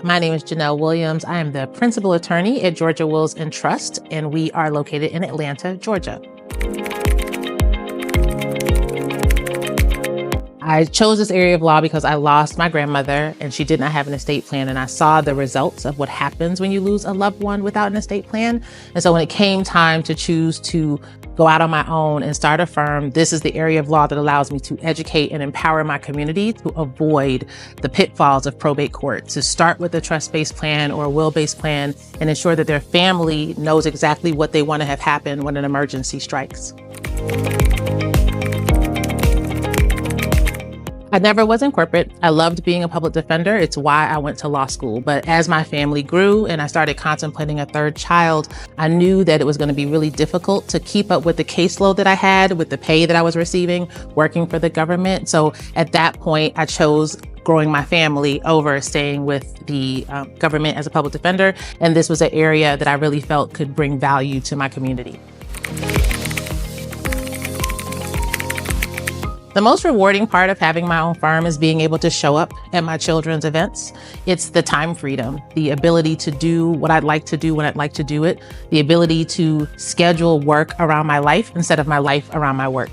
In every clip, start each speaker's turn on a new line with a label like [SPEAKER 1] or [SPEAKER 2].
[SPEAKER 1] My name is Janelle Williams. I am the principal attorney at Georgia Wills and Trust, and we are located in Atlanta, Georgia. I chose this area of law because I lost my grandmother and she did not have an estate plan. And I saw the results of what happens when you lose a loved one without an estate plan. And so when it came time to choose to go out on my own and start a firm, this is the area of law that allows me to educate and empower my community to avoid the pitfalls of probate court, to start with a trust-based plan or a will-based plan and ensure that their family knows exactly what they want to have happen when an emergency strikes. I never was in corporate. I loved being a public defender. It's why I went to law school. But as my family grew and I started contemplating a third child, I knew that it was going to be really difficult to keep up with the caseload that I had, with the pay that I was receiving, working for the government. So at that point, I chose growing my family over staying with the government as a public defender. And this was an area that I really felt could bring value to my community. The most rewarding part of having my own firm is being able to show up at my children's events. It's the time freedom, the ability to do what I'd like to do when I'd like to do it, the ability to schedule work around my life instead of my life around my work.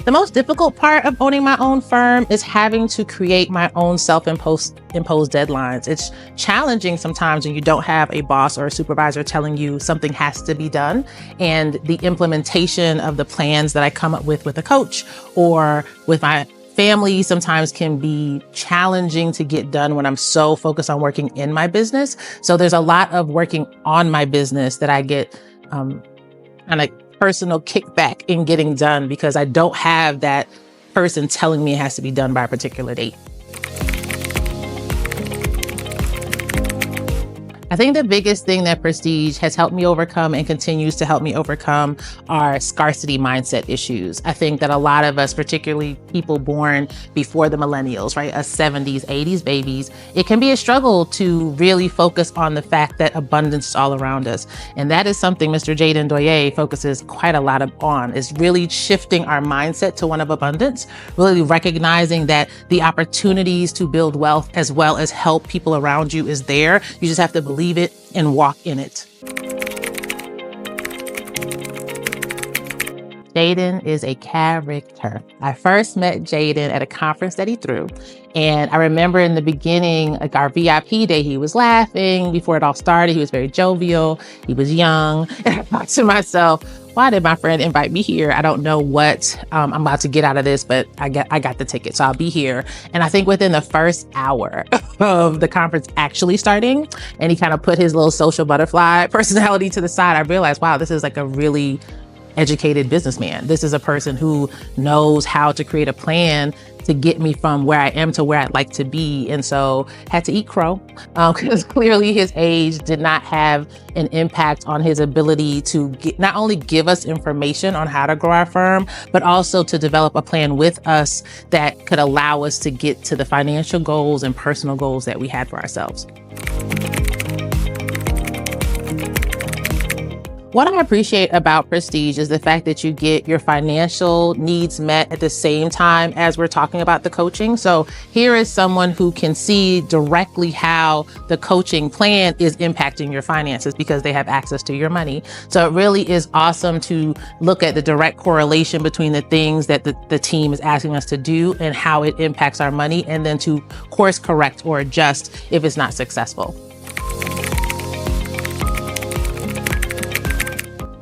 [SPEAKER 1] The most difficult part of owning my own firm is having to create my own self-imposed deadlines. It's challenging sometimes when you don't have a boss or a supervisor telling you something has to be done. And the implementation of the plans that I come up with a coach or with my family sometimes can be challenging to get done when I'm so focused on working in my business. So there's a lot of working on my business that I get kind of personal kickback in getting done because I don't have that person telling me it has to be done by a particular date. I think the biggest thing that Prestige has helped me overcome and continues to help me overcome are scarcity mindset issues. I think that a lot of us, particularly people born before the millennials, right, us 70s, 80s babies, it can be a struggle to really focus on the fact that abundance is all around us. And that is something Mr. Jaden Doye focuses quite a lot on, is really shifting our mindset to one of abundance, really recognizing that the opportunities to build wealth as well as help people around you is there. You just have to believe it and walk in it. Jaden is a character. I first met Jaden at a conference that he threw. And I remember in the beginning, like our VIP day, he was laughing. Before it all started, he was very jovial. He was young. And I thought to myself, why did my friend invite me here? I don't know what I'm about to get out of this, but I got the ticket, so I'll be here. And I think within the first hour of the conference actually starting, and he kind of put his little social butterfly personality to the side, I realized, wow, this is like a really educated businessman. This is a person who knows how to create a plan to get me from where I am to where I'd like to be. And so had to eat crow because clearly his age did not have an impact on his ability to not only give us information on how to grow our firm, but also to develop a plan with us that could allow us to get to the financial goals and personal goals that we had for ourselves. What I appreciate about Prestige is the fact that you get your financial needs met at the same time as we're talking about the coaching. So here is someone who can see directly how the coaching plan is impacting your finances because they have access to your money. So it really is awesome to look at the direct correlation between the things that the team is asking us to do and how it impacts our money, and then to course correct or adjust if it's not successful.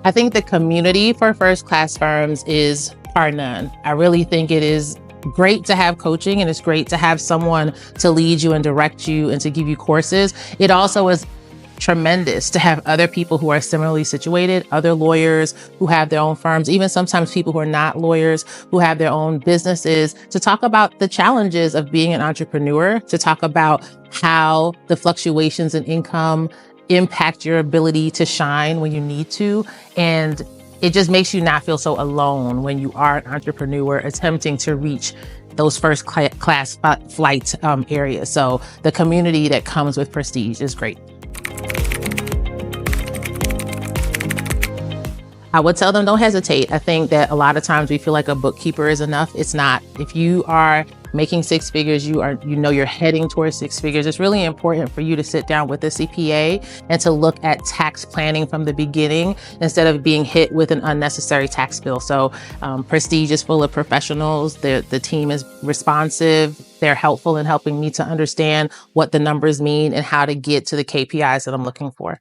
[SPEAKER 1] I think the community for first-class firms is par none. I really think it is great to have coaching and it's great to have someone to lead you and direct you and to give you courses. It also is tremendous to have other people who are similarly situated, other lawyers who have their own firms, even sometimes people who are not lawyers who have their own businesses, to talk about the challenges of being an entrepreneur, to talk about how the fluctuations in income impact your ability to shine when you need to. And it just makes you not feel so alone when you are an entrepreneur attempting to reach those first class flight areas. So the community that comes with Prestige is great. I would tell them, don't hesitate. I think that a lot of times we feel like a bookkeeper is enough. It's not. If you are making six figures, you know you're heading towards six figures, it's really important for you to sit down with a CPA and to look at tax planning from the beginning instead of being hit with an unnecessary tax bill. So Prestige is full of professionals. The team is responsive. They're helpful in helping me to understand what the numbers mean and how to get to the KPIs that I'm looking for.